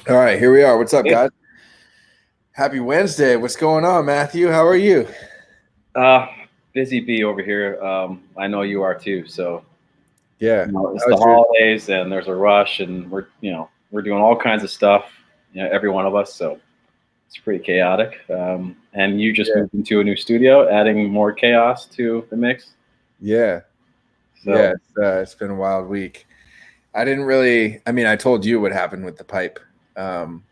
All right, here we are. What's up, Hey, guys? Happy Wednesday. What's going on, Matthew? How are you? uh, busy bee over here. I know you are too. So Yeah. it's the How's your holidays, and there's a rush, and we're doing all kinds of stuff. Every one of us. So it's pretty chaotic. And you just Yeah. moved into a new studio, adding more chaos to the mix. Yeah. Yeah. So It's been a wild week. I didn't really, I mean, I told you what happened with the pipe. Um,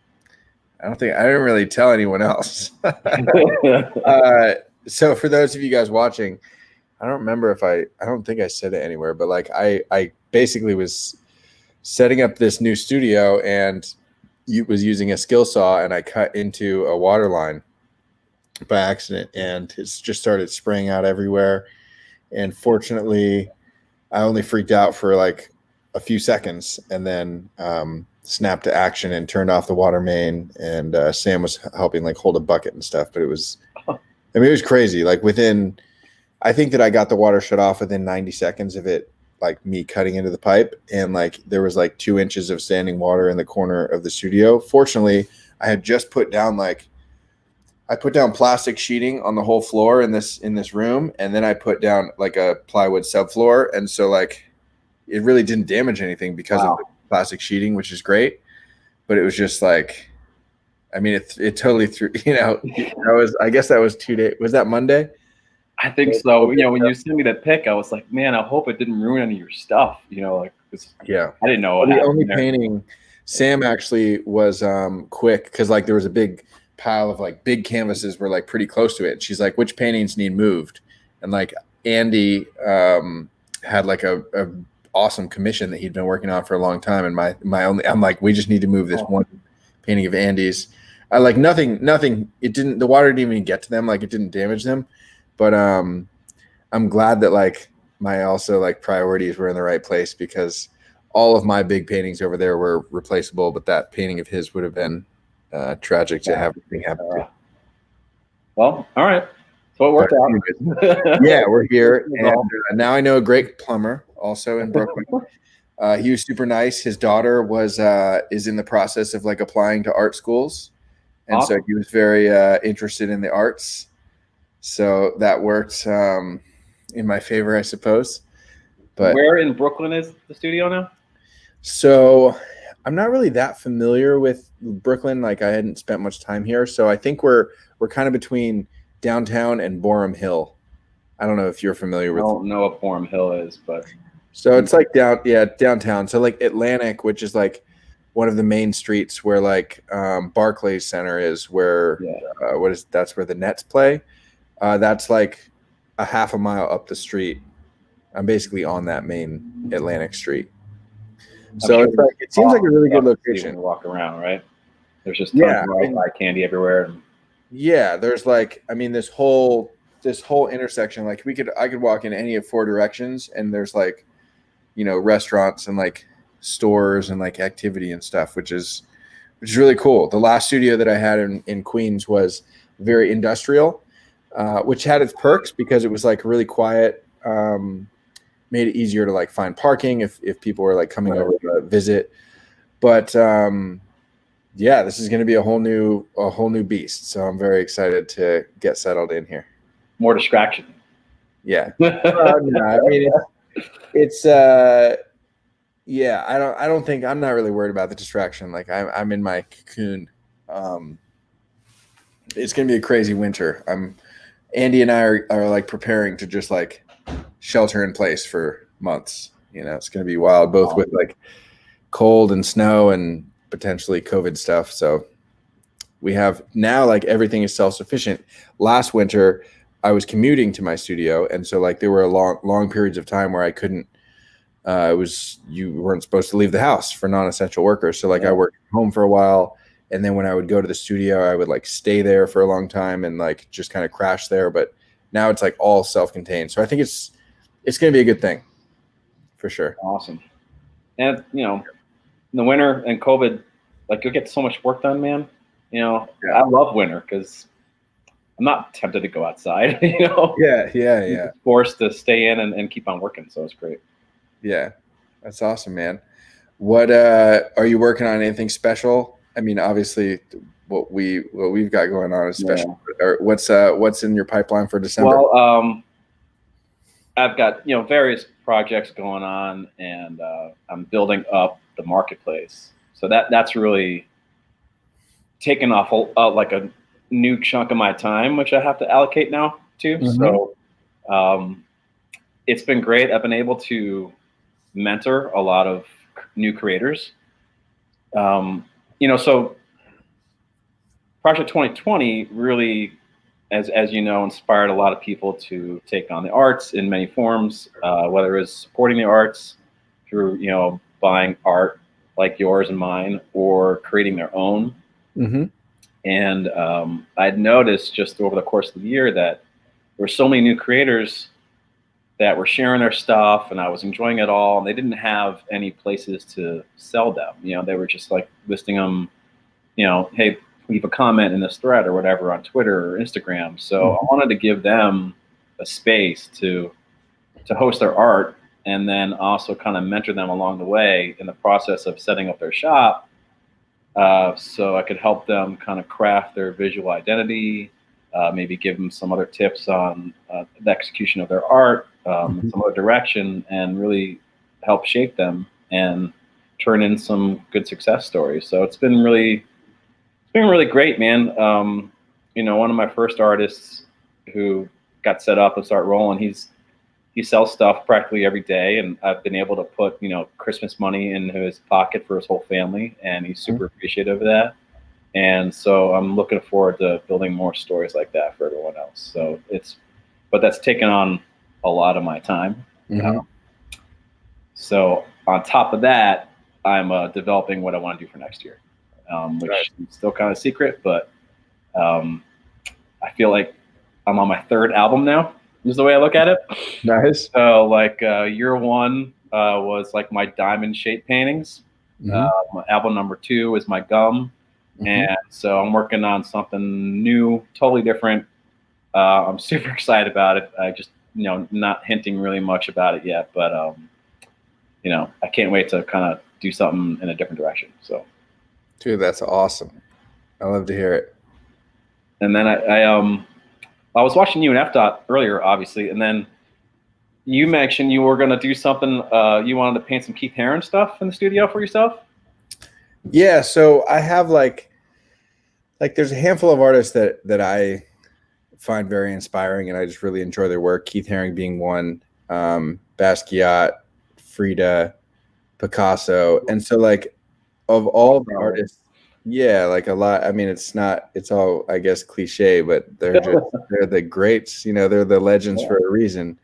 I didn't really tell anyone else. uh, so for those of you guys watching, I don't remember if I don't think I said it anywhere, but like I basically was setting up this new studio and was using a skill saw and I cut into a water line by accident and it's just started spraying out everywhere. And fortunately, I only freaked out for like a few seconds and then snapped to action and turned off the water main. And Sam was helping like hold a bucket and stuff. But it was crazy. Like I think that I got the water shut off within 90 seconds of it, like me cutting into the pipe. And like there was like 2 inches of standing water in the corner of the studio. Fortunately, I had just I put down plastic sheeting on the whole floor in this room, and then I put down like a plywood subfloor, and so like it really didn't damage anything because of wow. the plastic sheeting, which is great. But it was just like, I mean, it totally threw. I guess that was 2 days. Was that Monday? I think so. When you sent me that pic, I was like, man, I hope it didn't ruin any of your stuff. 'Cause Yeah. I didn't know Well, what the only happened there. painting, Sam actually was quick because like there was a big pile of like big canvases were like pretty close to it. She's like, which paintings need moved? And like Andy had like a awesome commission that he'd been working on for a long time. And I'm like, we just need to move this one painting of Andy's. I like nothing. It didn't. The water didn't even get to them. Like it didn't damage them. But I'm glad that like my also like priorities were in the right place because all of my big paintings over there were replaceable, but that painting of his would have been tragic to Yeah. have everything happen to. Well, all right. So it But worked out. anyways, yeah, we're here, and now I know a great plumber also in Brooklyn. He was super nice. His daughter is in the process of like applying to art schools, and so Awesome. he was very interested in the arts. So that worked in my favor, I suppose. But Where in Brooklyn is the studio now? so I'm not really that familiar with Brooklyn. Like I hadn't spent much time here, so I think we're kind of between downtown and Boerum Hill. I don't know if you're familiar I with. don't know what Forum Hill is, but So it's like downtown. So like Atlantic, which is like one of the main streets where like Barclays Center is, where yeah, that's where the Nets play. That's like a half a mile up the street. I'm basically on that main Atlantic street. I'm So sure it's like it seems like a really good when location. you walk around, right? There's just tons Yeah, of eye candy everywhere. yeah. There's like, I mean, this whole intersection. Like I could walk in any of four directions, and there's like, restaurants and like stores and like activity and stuff, which is really cool. The last studio that I had in Queens was very industrial, which had its perks because it was like really quiet. Made it easier to like find parking if people were like coming over to visit. But yeah, this is going to be a whole new beast. So I'm very excited to get settled in here. More distraction. Yeah. No, I mean it's yeah, I don't think I'm not really worried about the distraction. Like I'm in my cocoon. Um, it's gonna be a crazy winter. Andy and I are like preparing to just like shelter in place for months. It's gonna be wild, both with like cold and snow and potentially COVID stuff. So we have now like everything is self-sufficient. Last winter, I was commuting to my studio, and so like there were long periods of time where I couldn't. You weren't supposed to leave the house for non-essential workers. So like I worked from home for a while, and then when I would go to the studio, I would like stay there for a long time and like just kind of crash there. But now it's like all self-contained. So I think it's going to be a good thing for sure. Awesome. And in the winter and COVID, like you'll get so much work done, man. I love winter because I'm not tempted to go outside. Yeah. Forced to stay in and keep on working, so it's great. Yeah, that's awesome, man. What are you working on? Anything special I mean, obviously, what we've got going on is special. Yeah. Or what's in your pipeline for December? Well, I've got various projects going on, and I'm building up the marketplace. So that's really taken off like a new chunk of my time, which I have to allocate now too. Mm-hmm. So it's been great. I've been able to mentor a lot of new creators. So Project 2020 really, as you know, inspired a lot of people to take on the arts in many forms, whether it's supporting the arts through buying art like yours and mine, or creating their own. Mm-hmm. And I'd noticed just over the course of the year that there were so many new creators that were sharing their stuff, and I was enjoying it all, and they didn't have any places to sell them. They were just like listing them, hey, leave a comment in this thread or whatever on Twitter or Instagram. So I wanted to give them a space to host their art, and then also kind of mentor them along the way in the process of setting up their shop, so I could help them kind of craft their visual identity, maybe give them some other tips on the execution of their art, some other direction, and really help shape them and turn in some good success stories. So it's been really great, man. One of my first artists who got set up and start rolling, he sells stuff practically every day, and I've been able to put Christmas money in his pocket for his whole family, and he's super appreciative of that. And so I'm looking forward to building more stories like that for everyone else. So but that's taken on a lot of my time. Mm-hmm. So on top of that, I'm developing what I want to do for next year, which is still kind of secret, but I feel like I'm on my third album now, is the way I look at it. Nice. So like year one was like my diamond shape paintings. Album number 2 is my gum. And so I'm working on something new, totally different. I'm super excited about it. I just, not hinting really much about it yet, but I can't wait to kind of do something in a different direction. So, dude, that's awesome. I love to hear it. And then I was watching you and F-Dot earlier, obviously, and then you mentioned you were going to do something. You wanted to paint some Keith Haring stuff in the studio for yourself. Yeah, so I have like there's a handful of artists that I find very inspiring, and I just really enjoy their work. Keith Haring being one, Basquiat, Frida, Picasso, and so like of all the artists, yeah, like a lot. I mean, it's all, I guess, cliche, but they're the greats. They're the legends for a reason.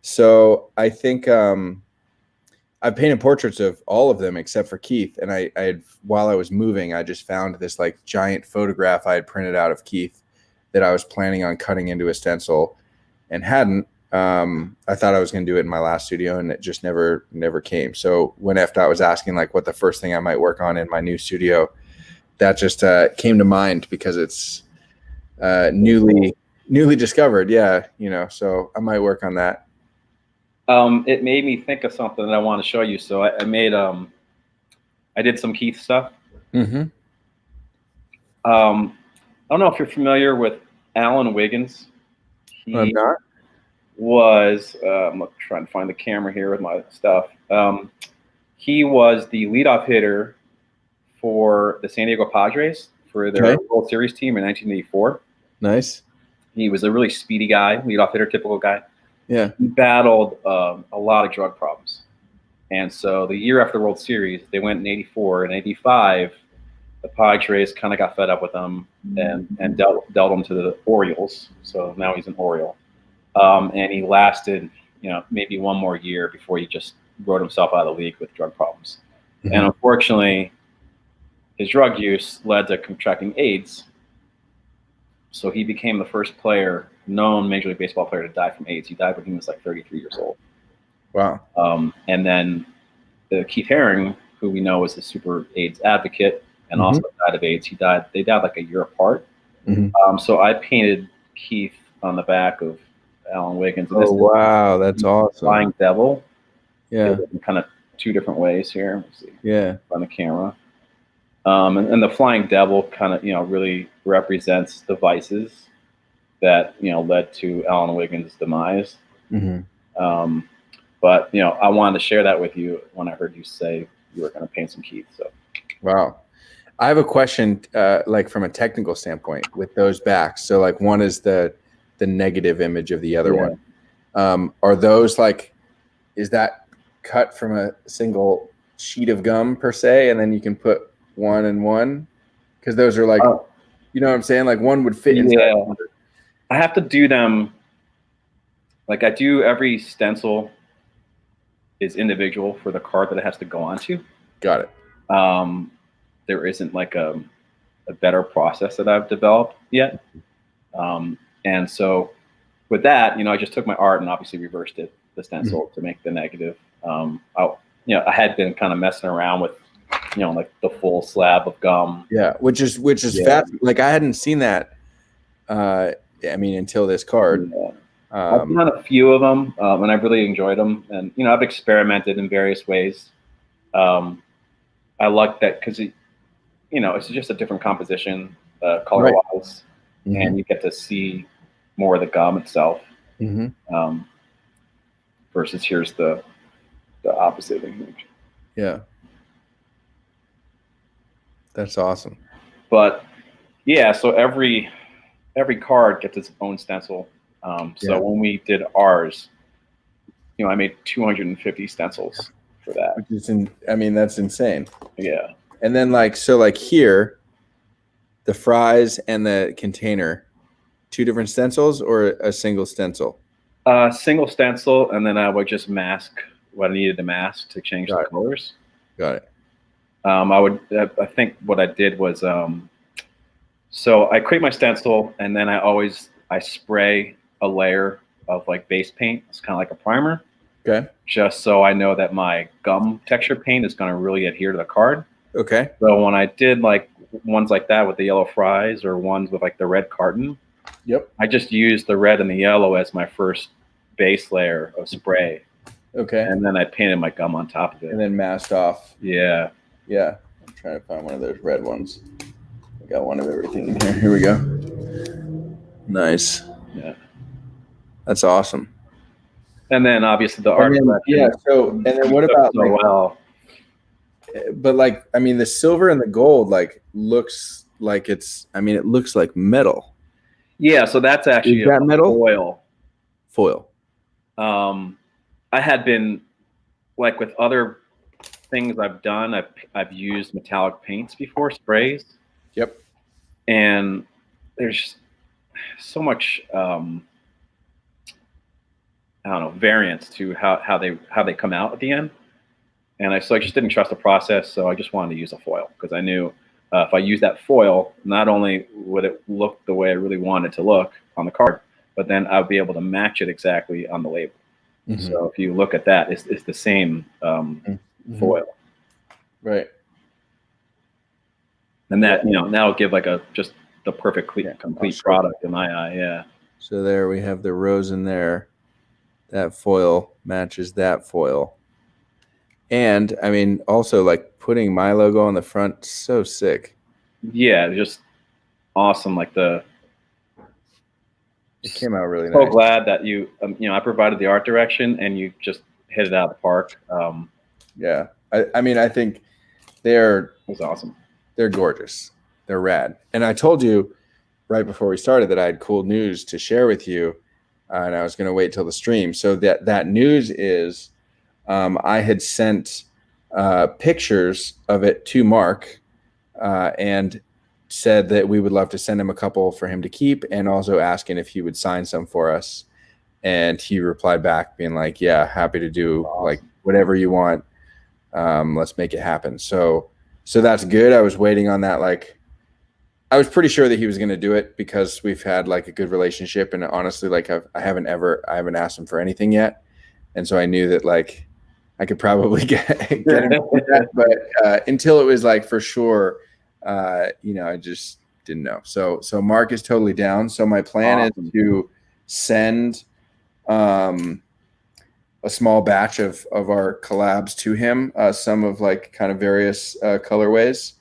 So I think I painted portraits of all of them except for Keith. And I had, while I was moving, I just found this like giant photograph I had printed out of Keith that I was planning on cutting into a stencil and hadn't. I thought I was going to do it in my last studio, and it just never came. So when F-Dot was asking like what the first thing I might work on in my new studio, that just came to mind because it's newly discovered. Yeah. So I might work on that. It made me think of something that I want to show you. So I made, I did some Keith stuff. I don't know if you're familiar with Alan Wiggins. I'm not. I'm trying to find the camera here with my stuff. He was the leadoff hitter for the San Diego Padres for their World Series team in 1984. Nice. He was a really speedy guy, leadoff hitter, typical guy. Yeah. He battled a lot of drug problems. And so the year after the World Series, they went in 84 and 85. The Padres kind of got fed up with him and dealt him to the Orioles. So now he's an Oriole. And he lasted, maybe one more year before he just wrote himself out of the league with drug problems. And unfortunately, his drug use led to contracting AIDS. So he became the first known Major League Baseball player to die from AIDS. He died when he was like 33 years old. Wow. And then Keith Haring, who we know is a super AIDS advocate and also died of AIDS. They died like a year apart. So I painted Keith on the back of Alan Wiggins. Oh, wow. That's awesome. Flying Devil. Yeah. In kind of two different ways here. Let's see. Yeah. On the camera. And the Flying Devil kind of, really represents the vices that, led to Alan Wiggins' demise. Mm-hmm. But, I wanted to share that with you when I heard you say you were going to paint some Keith. So, Wow. I have a question, like from a technical standpoint with those backs. So like one is the negative image of the other one. Are those like, is that cut from a single sheet of gum per se, and then you can put one and one? Because those are like, you know what I'm saying? Like one would fit inside. Yeah. I have to do them. Like I do every stencil is individual for the card that it has to go onto. Got it. There isn't like a better process that I've developed yet. And so with that, I just took my art and obviously reversed it, the stencil, to make the negative. I had been kind of messing around with, like the full slab of gum. Yeah, which is fast. Like I hadn't seen that. I mean, until this card. Yeah. I've done a few of them, and I've really enjoyed them. And I've experimented in various ways. I like that because it's just a different composition, color-wise, and you get to see more of the gum itself. Versus here's the opposite image. Yeah, that's awesome. But yeah, so every card gets its own stencil. So when we did ours, I made 250 stencils for that. Which is that's insane. Yeah. And then like here, the fries and the container, 2 different stencils or a single stencil? Single stencil, and then I would just mask what I needed to mask to change the colors. Got it. I think what I did was, so I create my stencil, and then I spray a layer of like base paint. It's kind of like a primer. Okay. Just so I know that my gum texture paint is going to really adhere to the card. Okay. So when I did like ones like that with the yellow fries or ones with like the red carton, I just used the red and the yellow as my first base layer of spray. Okay. And then I painted my gum on top of it. And then masked off. Yeah. Yeah. I'm trying to find one of those red ones. I got one of everything in here. Here we go. Nice. Yeah. That's awesome. And then obviously the art. Yeah. So, and then what about but like, the silver and the gold like looks like it looks like metal. Yeah. So that's actually is that metal? Foil. I had been like with other things I've done. I've used metallic paints before, sprays. Yep. And there's so much variance to how they come out at the end. And I just didn't trust the process, so I just wanted to use a foil because I knew if I use that foil, not only would it look the way I really wanted it to look on the card, but then I'll be able to match it exactly on the label. So if you look at that, it's the same foil. Right. And that, that'll give like just the perfect complete product in my eye. Yeah. So there we have the Rosen there. That foil matches that foil. And also like putting my logo on the front, so sick. Yeah, just awesome. Like it came out really nice. So glad that you, I provided the art direction and you just hit it out of the park. Yeah. I think it was awesome. They're gorgeous. They're rad. And I told you right before we started that I had cool news to share with you, and I was going to wait till the stream. So that news is I had sent pictures of it to Mark and said that we would love to send him a couple for him to keep, and also asking if he would sign some for us. And he replied back being like, yeah, happy to do like whatever you want. Let's make it happen. So that's good. I was waiting on that. Like, I was pretty sure that he was going to do it because we've had like a good relationship, and honestly, like I haven't asked him for anything yet. And so I knew that like I could probably get him to do that, but until it was like for sure, I just didn't know. So Mark is totally down. So my plan is to send a small batch of our collabs to him, some of like kind of various colorways,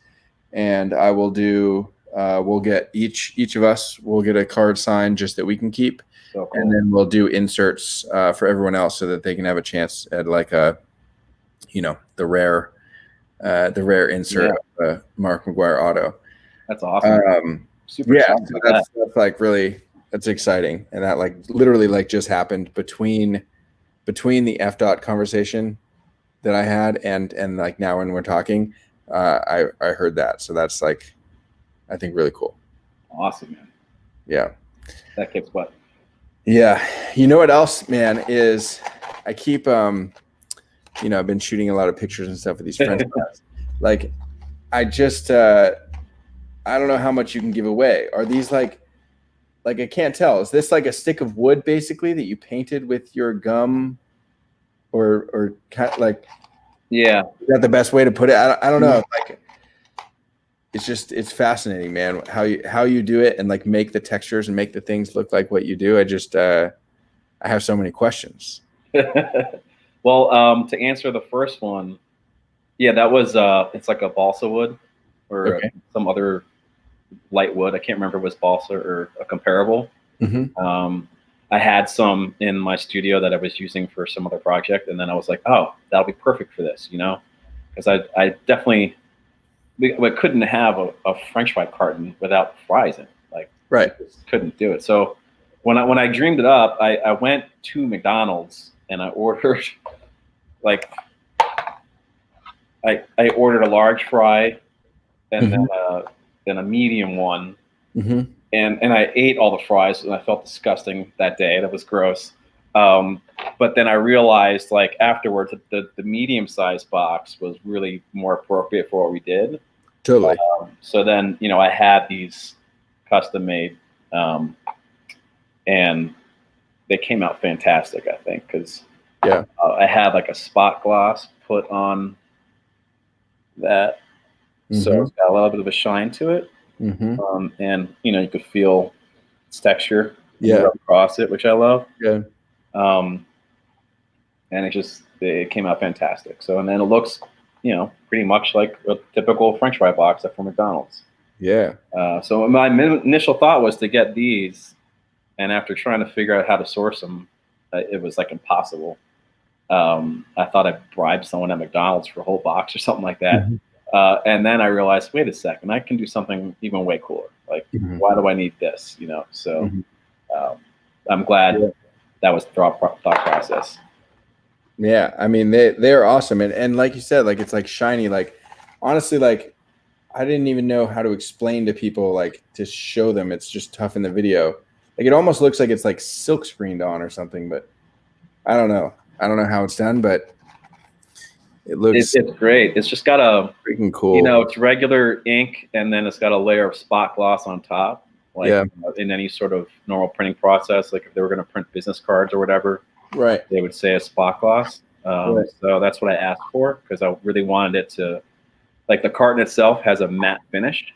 and I will do. We'll get each of us will get a card signed just that we can keep, So cool. and then we'll do inserts for everyone else so that they can have a chance at like a, the rare insert of a Mark McGuire auto. That's awesome. Super excited about that's like really, that's exciting, and that like literally like just happened between the F. conversation that I had and like now when we're talking, I heard that, so that's like, I think really cool. Awesome, man. Yeah. That kicks butt. Yeah. You know what else, man, is I keep I've been shooting a lot of pictures and stuff with these French guys. Like I just I don't know how much you can give away. Are these like I can't tell. Is this like a stick of wood basically that you painted with your gum or kind of like, yeah, is that the best way to put it? I don't know. Like it's fascinating, man, how you do it and like make the textures and make the things look like what you do. I just I have so many questions. Well, to answer the first one, yeah, that was it's like a balsa wood or some other light wood. I can't remember if it was balsa or a comparable. I had some in my studio that I was using for some other project, and then I was like, oh, that'll be perfect for this, because I definitely, we couldn't have a French fry carton without fries in it. Like, right, just couldn't do it. So when I dreamed it up, I went to McDonald's and I ordered like I ordered a large fry and then a medium one. And I ate all the fries and I felt disgusting that day. That was gross. But then I realized like afterwards that the medium sized box was really more appropriate for what we did. Totally. So then, I had these custom made and they came out fantastic, I think, because I had like a spot gloss put on that. So it's got a little bit of a shine to it. And you could feel its texture across it, which I love. And it came out fantastic. So, and then it looks, pretty much like a typical French fry box from McDonald's. So my initial thought was to get these, and after trying to figure out how to source them, it was like impossible. I thought I'd bribe someone at McDonald's for a whole box or something like that. And then I realized, wait a second, I can do something even way cooler. Like, why do I need this? So I'm glad that was the thought process. Yeah, I mean they're awesome, and like you said, like it's like shiny. Like honestly, like I didn't even know how to explain to people, like to show them. It's just tough in the video. Like it almost looks like it's like silk screened on or something, but I don't know. I don't know how it's done, but it looks it's great. It's just got a freaking cool. It's regular ink, and then it's got a layer of spot gloss on top. Like in any sort of normal printing process, like if they were going to print business cards or whatever, they would say a spot gloss. So that's what I asked for because I really wanted it to, like the carton itself has a matte finish.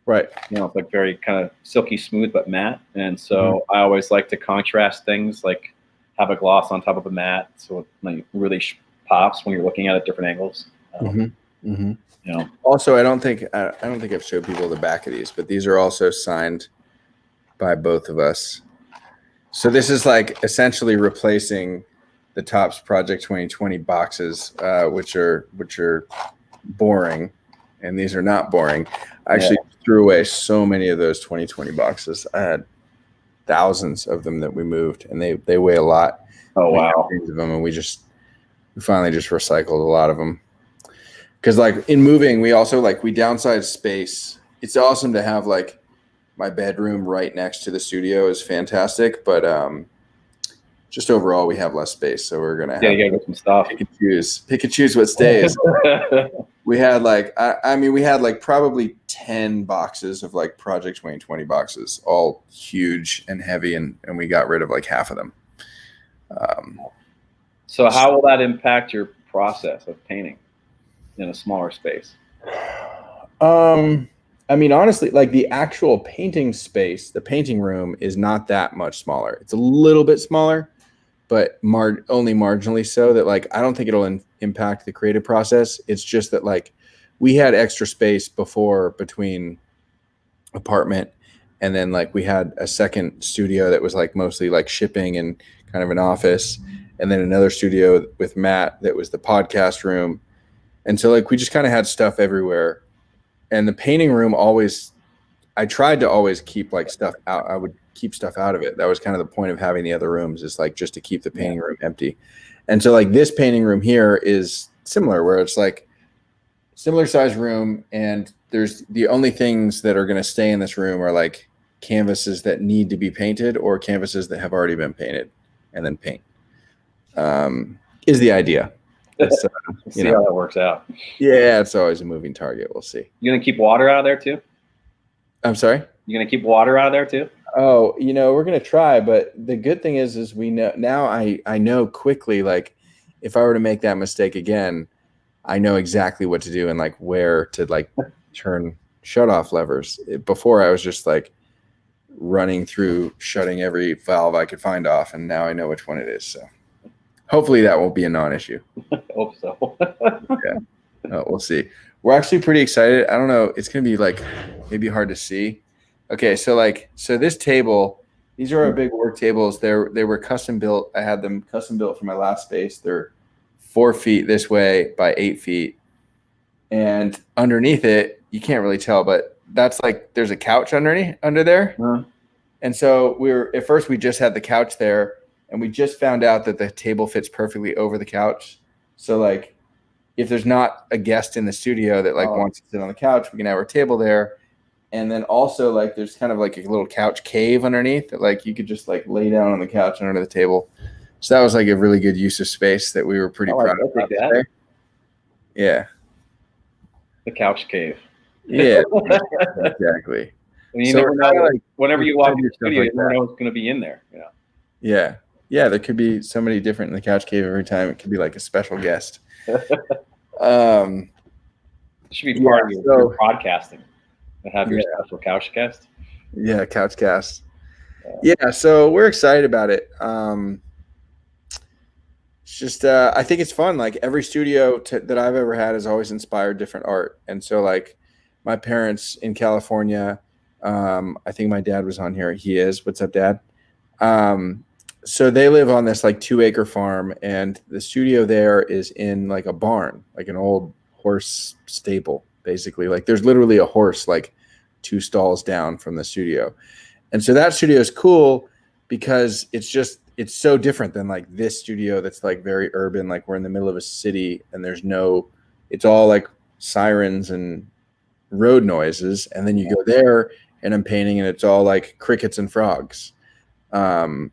It's like very kind of silky smooth but matte, and so I always like to contrast things, like have a gloss on top of a matte, so it like really pops when you're looking at it different angles. Also, I don't think I've showed people the back of these, but these are also signed by both of us. So this is like essentially replacing the Topps Project 2020 boxes, which are boring, and these are not boring. I actually threw away so many of those 2020 boxes. I had thousands of them that we moved, and they weigh a lot. Oh wow! Of them, and we finally just recycled a lot of them. Because like in moving, we also we downsized space. It's awesome to have like my bedroom right next to the studio is fantastic, but just overall we have less space, so we're gonna you gotta get some stuff. Pick and choose what stays. We had we had like probably 10 boxes of like Project 2020 boxes, all huge and heavy, and we got rid of like half of them. So how will that impact your process of painting in a smaller space? I mean, honestly, like the actual painting space, the painting room is not that much smaller. It's a little bit smaller, but only marginally so. That like I don't think it'll impact the creative process. It's just that like we had extra space before between apartment, and then like we had a second studio that was like mostly like shipping and kind of an office, and then another studio with Matt that was the podcast room. And so like we just kind of had stuff everywhere. And the painting room always, I tried to always keep like stuff out. I would keep stuff out of it. That was kind of the point of having the other rooms, is like just to keep the painting room empty. And so like this painting room here is similar, where it's like similar size room, and there's the only things that are going to stay in this room are like canvases that need to be painted or canvases that have already been painted, and then paint is the idea. See how that works out. Yeah, it's always a moving target. We'll see. You gonna keep water out of there too? I'm sorry? You gonna keep water out of there too? Oh, we're gonna try, but the good thing is we know now. I know quickly, like if I were to make that mistake again, I know exactly what to do and like where to like turn shut-off levers. Before I was just like running through shutting every valve I could find off, and now I know which one it is. So hopefully that won't be a non-issue. Hope so. Yeah, we'll see. We're actually pretty excited. I don't know. It's gonna be like maybe hard to see. Okay, so this table, these are our big work tables. They were custom built. I had them custom built for my last space. They're 4 feet this way by 8 feet, and underneath it, you can't really tell, but that's like there's a couch under there. Uh-huh. And so at first we just had the couch there, and we just found out that the table fits perfectly over the couch. So like if there's not a guest in the studio that like wants to sit on the couch, we can have our table there. And then also like there's kind of like a little couch cave underneath that like you could just like lay down on the couch and under the table. So that was like a really good use of space that we were pretty proud of. Yeah. The couch cave. Yeah, exactly. And you never know, like, whenever you walk in the studio, you never know what's going to be in there. Yeah. Yeah, there could be somebody different in the couch cave every time. It could be like a special guest. It should be part of your podcasting. And have your special couch cast. Yeah, couch cast. Yeah, so we're excited about it. It's just I think it's fun. Like every studio that I've ever had has always inspired different art. And so like my parents in California, I think my dad was on here. He is. What's up, Dad? So they live on this like 2-acre farm, and the studio there is in like a barn, like an old horse stable. Basically, like there's literally a horse like 2 stalls down from the studio. And so that studio is cool because it's so different than like this studio that's like very urban, like we're in the middle of a city and it's all like sirens and road noises. And then you go there and I'm painting and it's all like crickets and frogs. And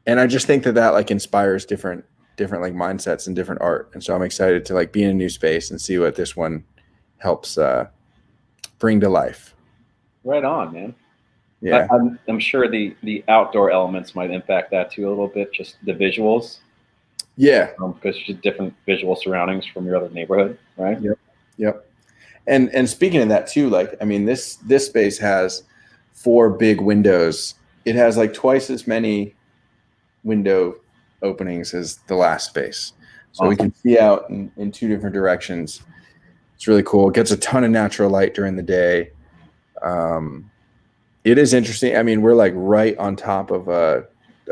I just think that like inspires different like mindsets and different art. And so I'm excited to like be in a new space and see what this one helps bring to life. Right on, man. Yeah, I'm sure the outdoor elements might impact that too a little bit, just the visuals. Yeah, because it's just different visual surroundings from your other neighborhood, right? Yep. And speaking of that too, like I mean, this space has 4 big windows. It has like twice as many window openings as the last space, so we can see out in 2 different directions. It's really cool. It gets a ton of natural light during the day. It is interesting. I mean, we're like right on top of a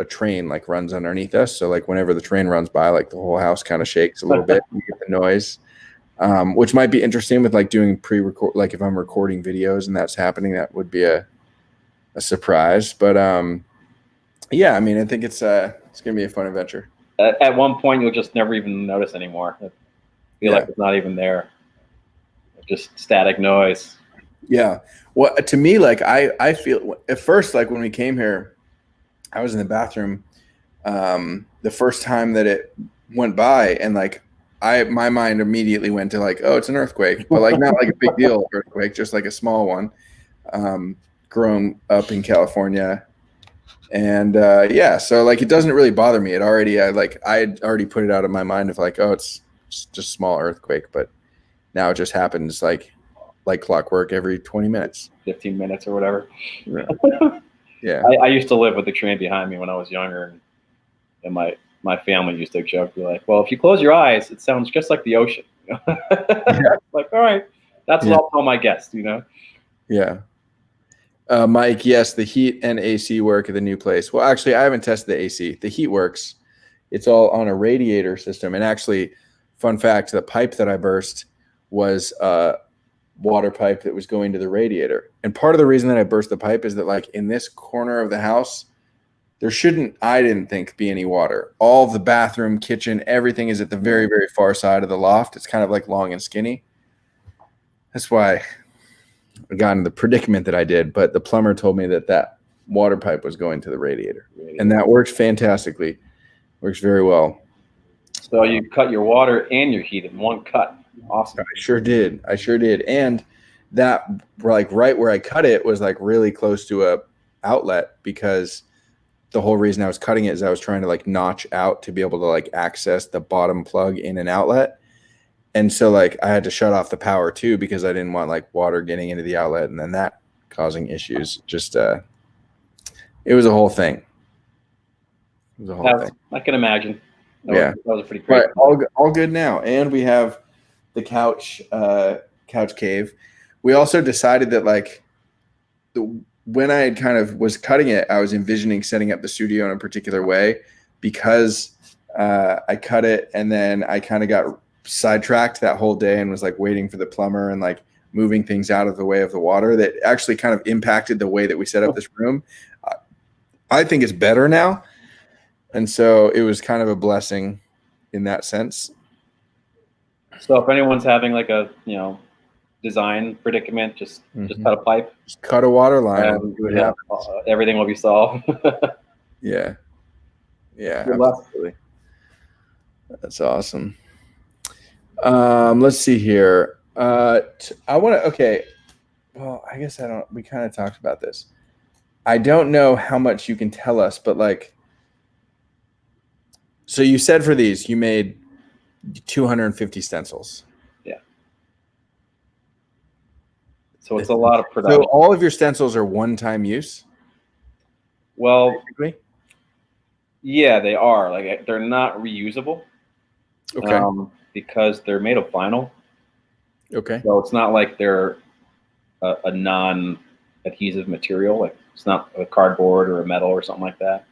train like runs underneath us. So like whenever the train runs by, like the whole house kind of shakes a little bit. You get the noise, which might be interesting with like doing pre-record. Like if I'm recording videos and that's happening, that would be a surprise. But yeah, I mean, I think it's going to be a fun adventure. At one point, you'll just never even notice anymore. I feel like it's not even there. Just static noise. Yeah. Well, to me, like I feel at first, like when we came here, I was in the bathroom the first time that it went by, and like my mind immediately went to like, oh, it's an earthquake, but like not like a big deal earthquake, just like a small one. Grown up in California, and so like it doesn't really bother me. I had already put it out of my mind of like, oh, it's just a small earthquake, but now it just happens like clockwork every 20 minutes, 15 minutes or whatever. Yeah. I used to live with the train behind me when I was younger, and my family used to joke, be like, well, if you close your eyes, it sounds just like the ocean. Like, all right, that's what I'll tell my guests, Yeah. Mike, yes, the heat and AC work at the new place. Well, actually, I haven't tested the AC. The heat works. It's all on a radiator system. And actually, fun fact, the pipe that I burst was a water pipe that was going to the radiator. And part of the reason that I burst the pipe is that, like, in this corner of the house, there shouldn't, I didn't think, be any water. All the bathroom, kitchen, everything is at the very, very far side of the loft. It's kind of like long and skinny. That's why I got in the predicament that I did. But the plumber told me that that water pipe was going to the radiator. And that works fantastically. Works very well. So you cut your water and your heat in one cut. Awesome. I sure did. And that, like, right where I cut it was like really close to a outlet, because the whole reason I was cutting it is I was trying to like notch out to be able to like access the bottom plug in an outlet. And so like I had to shut off the power too, because I didn't want like water getting into the outlet and then that causing issues. Just it was a whole thing. I can imagine. That was pretty great. Right, all good now. And we have the couch cave. We also decided that like when I had kind of was cutting it, I was envisioning setting up the studio in a particular way, because I cut it and then I kind of got sidetracked that whole day and was like waiting for the plumber and like moving things out of the way of the water. That actually kind of impacted the way that we set up this room. I think it's better now. And so it was kind of a blessing in that sense. So if anyone's having like a, design predicament, just cut a pipe. Just cut a water line. Everything will be solved. Yeah. Absolutely. That's awesome. Let's see here. I want to, okay. Well, I guess we kind of talked about this. I don't know how much you can tell us, but like, so you said for these, you made 250 stencils. Yeah. So it's a lot of production. So all of your stencils are one-time use? Well, basically? Yeah, they are. Like, they're not reusable. Okay. Because they're made of vinyl. Okay. So it's not like they're a non-adhesive material. Like, it's not a cardboard or a metal or something like that.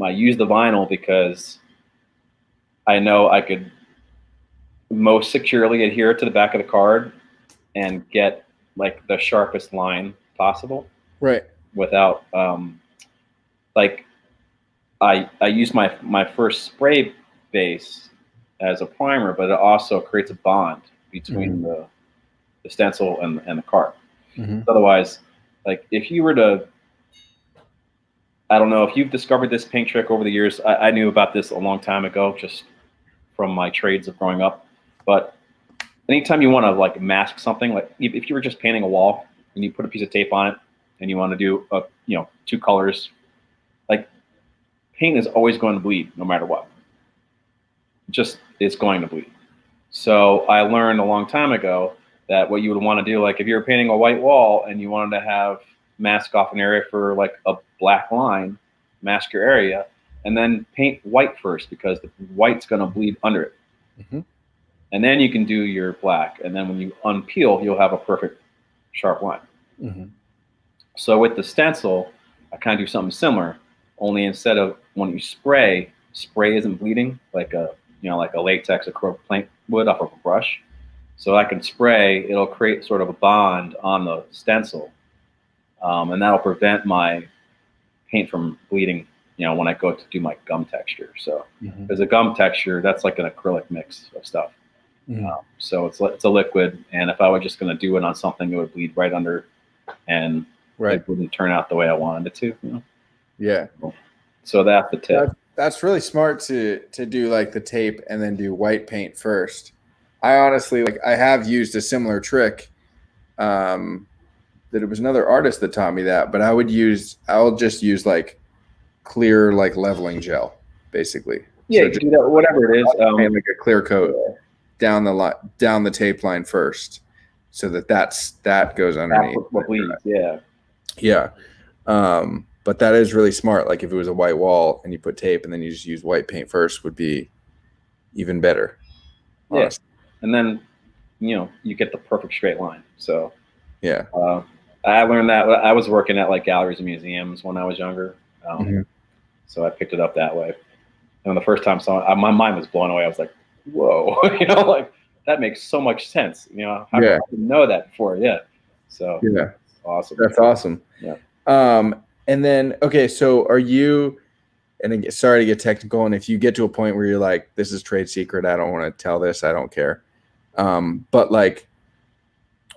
I use the vinyl because I know I could most securely adhere to the back of the card and get like the sharpest line possible. Right. Without like I use my first spray base as a primer, but it also creates a bond between the stencil and the card. Otherwise, like if you were to, I don't know if you've discovered this paint trick over the years. I knew about this a long time ago, just from my trades of growing up. But anytime you want to like mask something, like if you were just painting a wall and you put a piece of tape on it and you want to do two colors, like paint is always going to bleed no matter what. Just it's going to bleed. So I learned a long time ago that what you would want to do, like if you're painting a white wall and you wanted to have mask off an area for like a black line, mask your area, and then paint white first, because the white's going to bleed under it. And then you can do your black. And then when you unpeel, you'll have a perfect sharp line. So with the stencil, I kind of do something similar, only instead of when you spray isn't bleeding like a latex acrylic paint would off of a brush. So I can spray, it'll create sort of a bond on the stencil. And that'll prevent my paint from bleeding, when I go to do my gum texture. So there's a gum texture, that's like an acrylic mix of stuff. So it's a liquid, and if I were just going to do it on something, it would bleed right under, and it wouldn't turn out the way I wanted it to. Yeah. So that's the tip. That's really smart to do like the tape and then do white paint first. I honestly, like, I have used a similar trick. That it was another artist that taught me that, but I'll just use like clear, like leveling gel, basically. Yeah, so you can do that, whatever it is. Like a clear coat down the tape line first, so that goes underneath. What bleeds, yeah. Yeah. But that is really smart. Like if it was a white wall and you put tape and then you just use white paint first, would be even better. Honestly. Yeah. And then you get the perfect straight line. So Yeah. I learned that I was working at like galleries and museums when I was younger. Mhm. So I picked it up that way. And the first time I saw it, my mind was blown away. I was like, whoa, like that makes so much sense. How I didn't know that before. Yeah. So Yeah. awesome. That's awesome. Yeah. And then, okay, so are you, and again, sorry to get technical, and if you get to a point where you're like, this is trade secret, I don't want to tell this, I don't care. But like,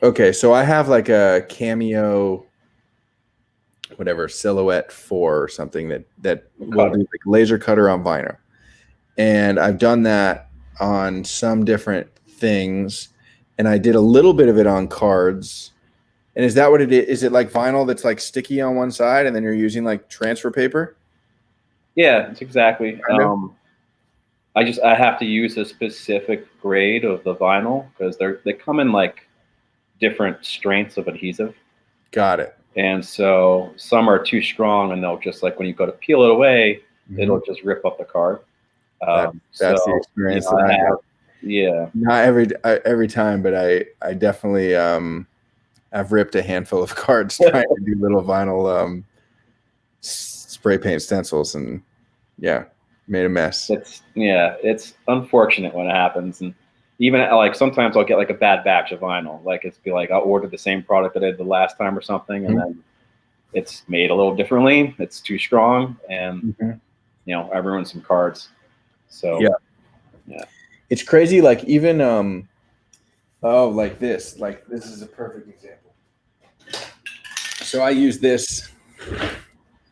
okay, so I have like a Cameo, whatever, Silhouette 4 or something that will do like laser cutter on vinyl. And I've done that on some different things. And I did a little bit of it on cards. And is that what it is? Is it like vinyl that's like sticky on one side and then you're using like transfer paper? Yeah, it's exactly. I have to use a specific grade of the vinyl because they come in like different strengths of adhesive. Got it. And so some are too strong and they'll just like when you go to peel it away, it'll just rip up the card. That's the experience that I have. Yeah. Not every time, but I definitely I've ripped a handful of cards trying to do little vinyl spray paint stencils, and yeah, made a mess. It's unfortunate when it happens, and even like sometimes I'll get like a bad batch of vinyl. Like it's be like I'll order the same product that I did the last time or something, and then it's made a little differently. It's too strong, and I ruined some cards. So yeah, it's crazy. Like even like this is a perfect example. So I use this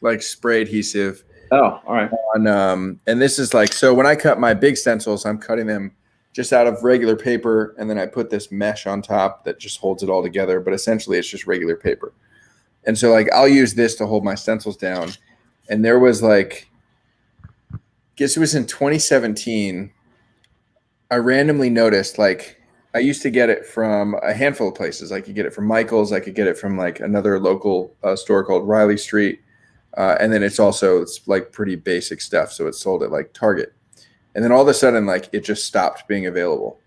like spray adhesive. Oh, all right. And this is like, so when I cut my big stencils, I'm cutting them just out of regular paper, and then I put this mesh on top that just holds it all together. But essentially, it's just regular paper. And so like I'll use this to hold my stencils down. And there was like, I guess it was in 2017, I randomly noticed, like, I used to get it from a handful of places. I could get it from Michael's. I could get it from like another local store called Riley Street. And then it's like pretty basic stuff. So it's sold at like Target. And then all of a sudden, like it just stopped being available.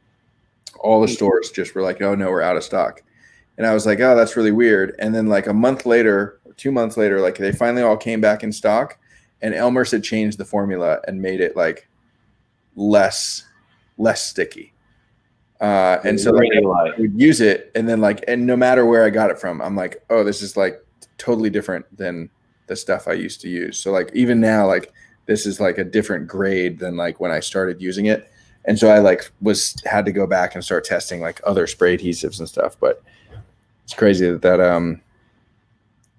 All the stores just were like, oh no, we're out of stock. And I was like, oh, that's really weird. And then like a month later, or 2 months later, like they finally all came back in stock, and Elmer's had changed the formula and made it like less sticky. And so like I would use it, and then like, and no matter where I got it from, I'm like, oh, this is like totally different than the stuff I used to use. So like even now, like this is like a different grade than like when I started using it. And so I like had to go back and start testing like other spray adhesives and stuff. But it's crazy that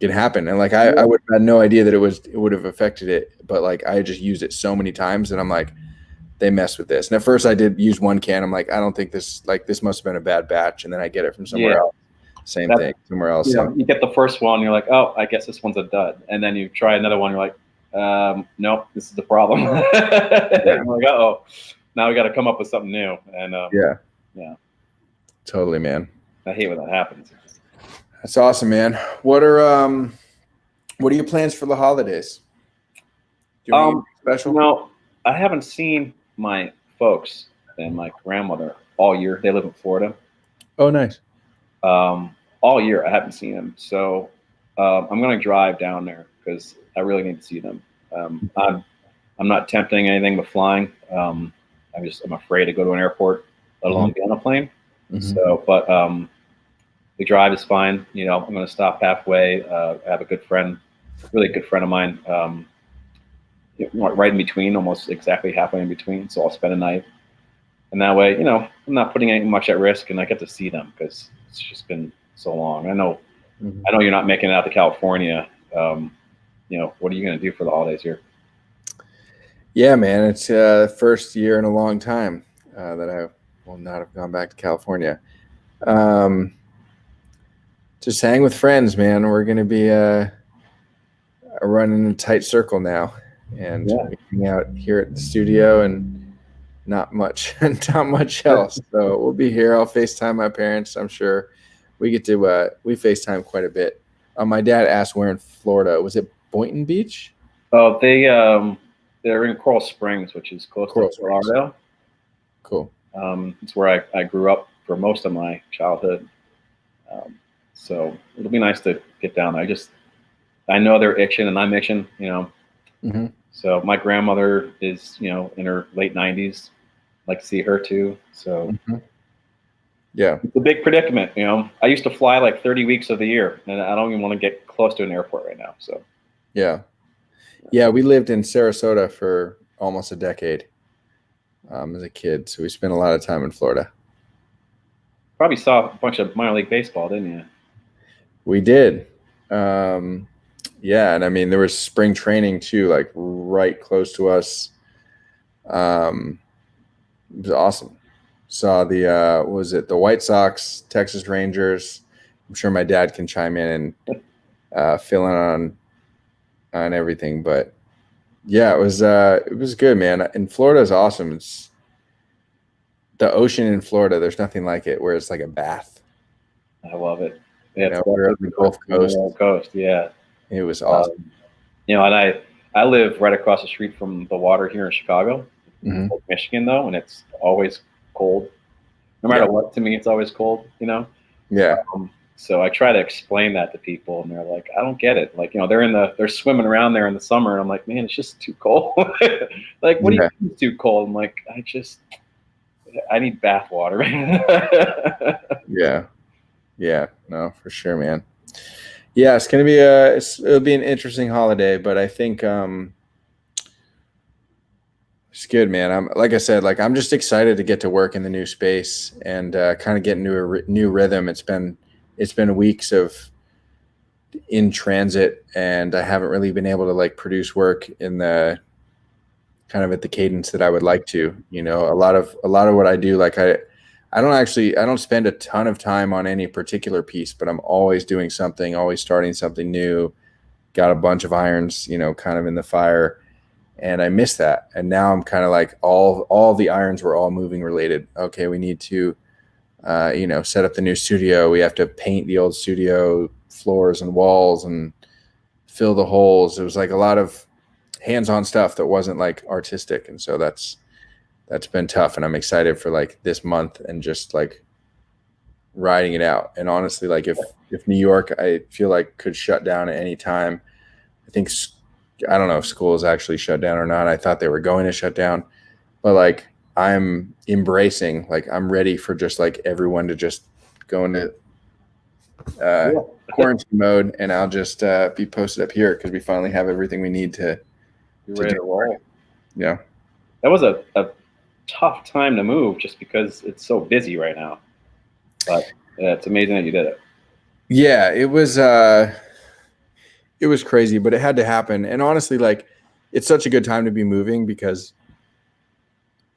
can happen. And like I would have had no idea that it would have affected it. But like I just used it so many times, and I'm like, they messed with this. And at first I did use one can. I'm like, I don't think this must have been a bad batch. And then I get it from somewhere else. Same thing, somewhere else. You get the first one, you're like, oh, I guess this one's a dud. And then you try another one, you're like, nope, this is the problem. We're like, oh, now we got to come up with something new. And yeah, totally, man. I hate when that happens. That's awesome, man. What are your plans for the holidays? Do you have special? No, I haven't seen my folks and my grandmother all year. They live in Florida. Oh, nice. All year I haven't seen them, so I'm going to drive down there because I really need to see them. I'm not tempting anything but flying. I'm afraid to go to an airport, let alone be on a plane. So, but the drive is fine. I'm going to stop halfway. I have a good friend, really good friend of mine, right in between, almost exactly halfway in between. So I'll spend a night, and that way, I'm not putting anything much at risk, and I get to see them because it's just been so long. I know you're not making it out to California. What are you going to do for the holidays here? Yeah, man, it's the first year in a long time that I will not have gone back to California. Just hang with friends, man. We're going to be running a tight circle now, and hang out here at the studio, and not much else. So we'll be here. I'll FaceTime my parents. I'm sure we get to we FaceTime quite a bit. My dad asked where in Florida. Was it Boynton Beach? Oh, they're in Coral Springs, which is close to Colorado. Cool. It's where I grew up for most of my childhood. So it'll be nice to get down there. I know they're itching and I'm itching, Mm-hmm. So my grandmother is, in her late 90s. Like to see her too. So Mm-hmm. Yeah, it's a big predicament. I used to fly like 30 weeks of the year, and I don't even want to get close to an airport right now. So yeah. We lived in Sarasota for almost a decade as a kid, so we spent a lot of time in Florida. probably saw a bunch of minor league baseball, didn't you? We did. And I mean, there was spring training too, like right close to us. It was awesome. Saw the was it the White Sox, Texas Rangers. I'm sure my dad can chime in and fill in on everything, but yeah, it was good, man. And Florida is awesome. It's the ocean in Florida. There's nothing like it, where it's like a bath. I love it. Yeah, We're up the Gulf Coast. Yeah, it was awesome. And I live right across the street from the water here in Chicago, Mm-hmm. Michigan, though, and it's always cold. No matter what, to me, it's always cold. Yeah. So I try to explain that to people, and they're like, "I don't get it." Like, they're swimming around there in the summer, and I'm like, "Man, it's just too cold." Like, what do you mean it's too cold? I'm like, I need bath water. Yeah. No, for sure, man. Yeah, it's gonna be it'll be an interesting holiday, but I think it's good, man. I'm just excited to get to work in the new space and kind of get into a new rhythm. It's been weeks of in transit, and I haven't really been able to like produce work in the kind of at the cadence that I would like to. A lot of what I do, like I don't spend a ton of time on any particular piece, but I'm always doing something, always starting something new. Got a bunch of irons, kind of in the fire. And I miss that. And now I'm kind of like all the irons were all moving related. Okay, we need to, set up the new studio. We have to paint the old studio floors and walls and fill the holes. It was like a lot of hands-on stuff that wasn't like artistic. And so that's been tough. And I'm excited for like this month and just like riding it out. And honestly, like if New York, I feel like could shut down at any time. I don't know if school is actually shut down or not. I thought they were going to shut down, but like I'm embracing, like I'm ready for just like everyone to just go into quarantine mode, and I'll just be posted up here because we finally have everything we need to ready to roll. Yeah, that was a tough time to move just because it's so busy right now. But it's amazing that you did it. Yeah, it was crazy, but it had to happen. And honestly, like it's such a good time to be moving because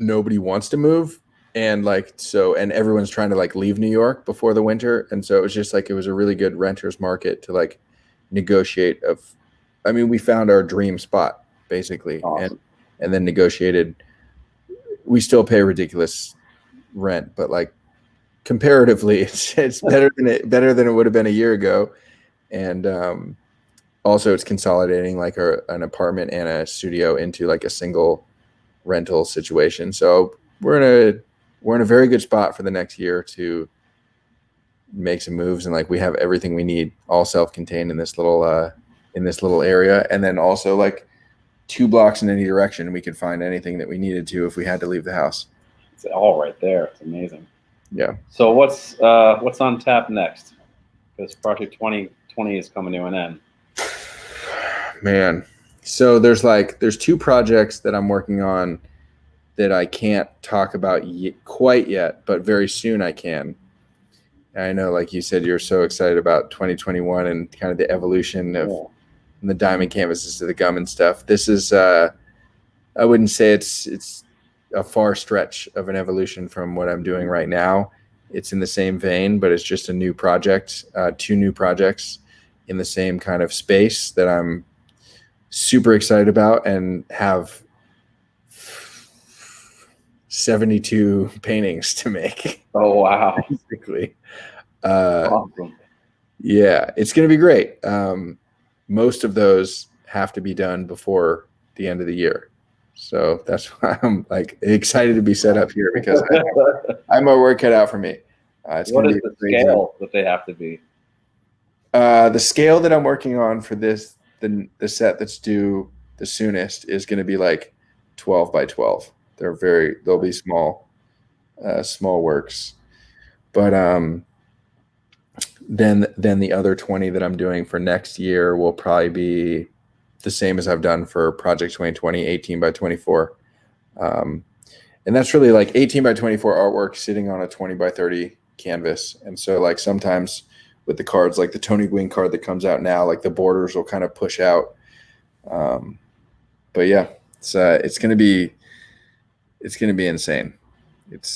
nobody wants to move. And and everyone's trying to like leave New York before the winter. And so it was just like, it was a really good renter's market to like negotiate we found our dream spot basically. Awesome. and then negotiated. We still pay ridiculous rent, but like comparatively it's better than it would have been a year ago. And, also, it's consolidating like an apartment and a studio into like a single rental situation. So we're in a very good spot for the next year to make some moves, and like we have everything we need, all self-contained in this little area, and then also like 2 blocks in any direction, we could find anything that we needed to if we had to leave the house. It's all right there. It's amazing. Yeah. So what's on tap next? Because Project 2020 is coming to an end. Man, so there's 2 projects that I'm working on that I can't talk about quite yet, but very soon I can. And I know, like you said, you're so excited about 2021 and kind of the evolution of the diamond canvases to the gum and stuff. This is, I wouldn't say it's a far stretch of an evolution from what I'm doing right now. It's in the same vein, but it's just a new project, 2 new projects in the same kind of space that I'm super excited about and have 72 paintings to make. Oh, wow. Basically. Awesome. Yeah, it's going to be great. Most of those have to be done before the end of the year. So that's why I'm like excited to be set up here, because I have my work cut out for me. It's What going is to be the crazy. scale that they have to be? The scale that I'm working on for this, the set that's due the soonest, is going to be like 12 by 12. They'll be small works. But then the other 20 that I'm doing for next year will probably be the same as I've done for Project 2020, 18 by 24. And that's really like 18 by 24 artwork sitting on a 20 by 30 canvas. And so like sometimes with the cards, like the Tony Gwynn card that comes out now, like the borders will kind of push out. But yeah, it's going to be insane.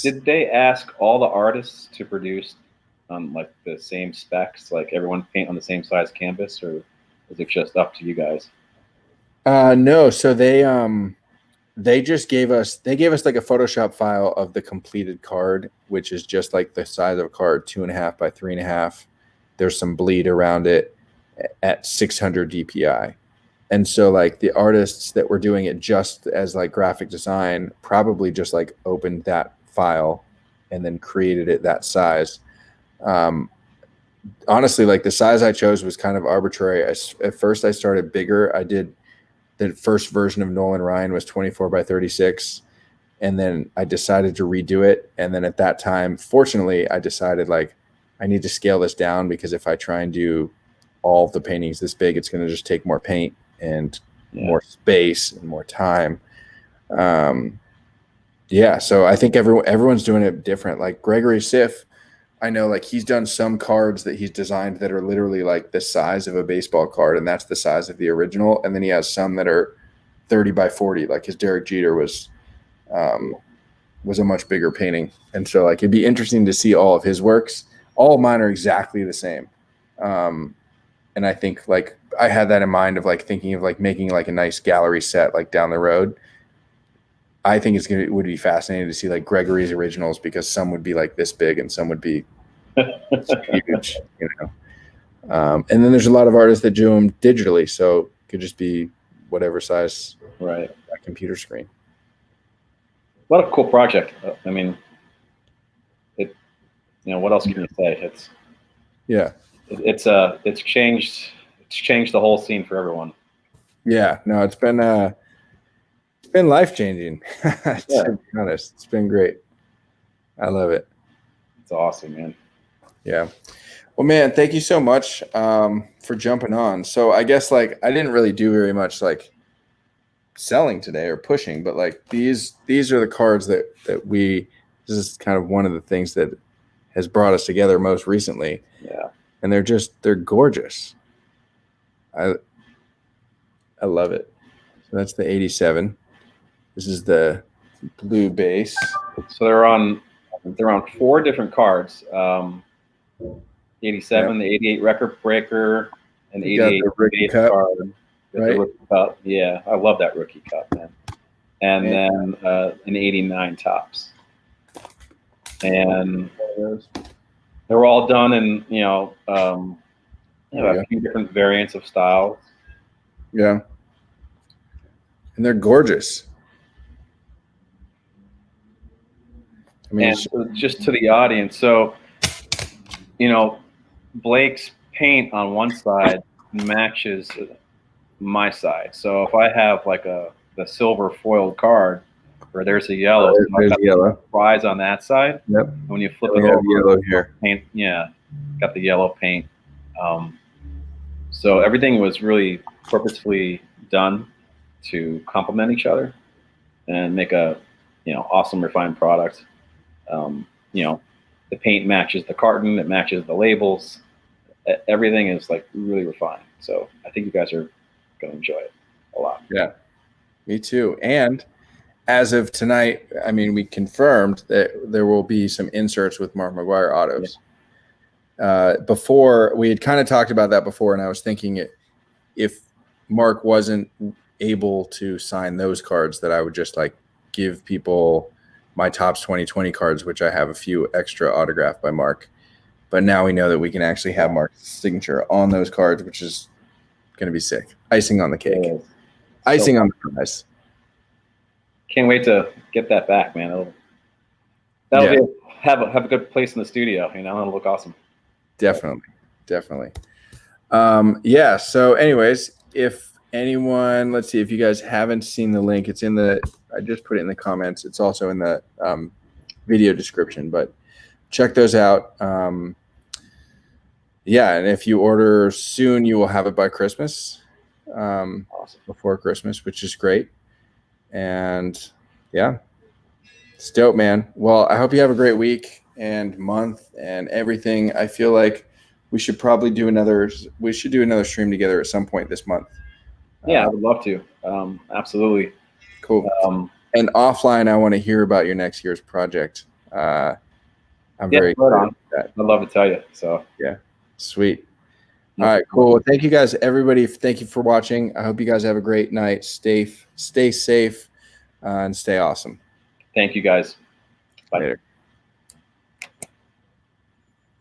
Did they ask all the artists to produce on like the same specs, like everyone paint on the same size canvas, or is it just up to you guys? No, so they just gave us like a Photoshop file of the completed card, which is just like the size of a card, 2.5 by 3.5. There's some bleed around it at 600 DPI. And so like the artists that were doing it just as like graphic design probably just like opened that file and then created it that size. Honestly, like the size I chose was kind of arbitrary. At first I started bigger. I did the first version of Nolan Ryan was 24 by 36. And then I decided to redo it. And then at that time, fortunately, I decided like I need to scale this down because if I try and do all of the paintings this big, it's going to just take more paint and more space and more time. So I think everyone's doing it different. Like Gregory Siff, I know like he's done some cards that he's designed that are literally like the size of a baseball card, and that's the size of the original. And then he has some that are 30 by 40, like his Derek Jeter was a much bigger painting. And so like it'd be interesting to see all of his works. All of mine are exactly the same. And I think like I had that in mind of like thinking of like making like a nice gallery set like down the road. I think it would be fascinating to see like Gregory's originals because some would be like this big and some would be huge, you know. And then there's a lot of artists that do them digitally, so it could just be whatever size that computer screen. What a cool project. I mean, what else can you say? It's changed the whole scene for everyone. Yeah, no, it's been life-changing. To be honest, it's been great. I love it. It's awesome, man. Yeah. Well, man, thank you so much for jumping on. So I guess like I didn't really do very much like selling today or pushing, but like these are the cards that this is kind of one of the things that has brought us together most recently. Yeah. And they're gorgeous. I love it. So that's the 87. This is the blue base. So they're on 4 different cards. 87, the 88 record breaker, and 88 rookie cup card. Right? The rookie cup. Yeah, I love that rookie cup, man. And then an 89 tops. And they were all done in a few different variants of styles. Yeah. And they're gorgeous. I mean, and just to the audience, so Blake's paint on one side matches my side. So if I have like the silver foiled card where there's a yellow, there's yellow prize on that side. Yep. And when you flip it over, yellow here. Paint, got the yellow paint. So everything was really purposefully done to complement each other and make a awesome refined product. The paint matches the carton, it matches the labels. Everything is like really refined. So I think you guys are going to enjoy it a lot. Yeah, me too. And as of tonight, I mean, we confirmed that there will be some inserts with Mark McGuire autos. Yeah. Before, we had kind of talked about that before, and I was thinking if Mark wasn't able to sign those cards, that I would just like give people my Topps 2020 cards, which I have a few extra autographed by Mark. But now we know that we can actually have Mark's signature on those cards, which is going to be sick. Icing on the cake. Yeah. Icing on the fries. Can't wait to get that back, man. That'll be have a good place in the studio. You know, it'll look awesome. Definitely. Yeah. So, anyways, if anyone, let's see, if you guys haven't seen the link, it's in I just put it in the comments. It's also in the video description, but check those out. Yeah, and if you order soon, you will have it by Christmas, Awesome. before Christmas, which is great. And yeah, it's dope, man. Well, I hope you have a great week and month and everything. I feel like we should probably do another stream together at some point this month. Yeah, I would love to. Absolutely. Cool. And offline, I want to hear about your next year's project. I'm very excited about that. I'd love to tell you. So yeah, sweet. All right, cool. Well, thank you guys, everybody. Thank you for watching. I hope you guys have a great night. Stay safe, and stay awesome. Thank you, guys. Bye. Later.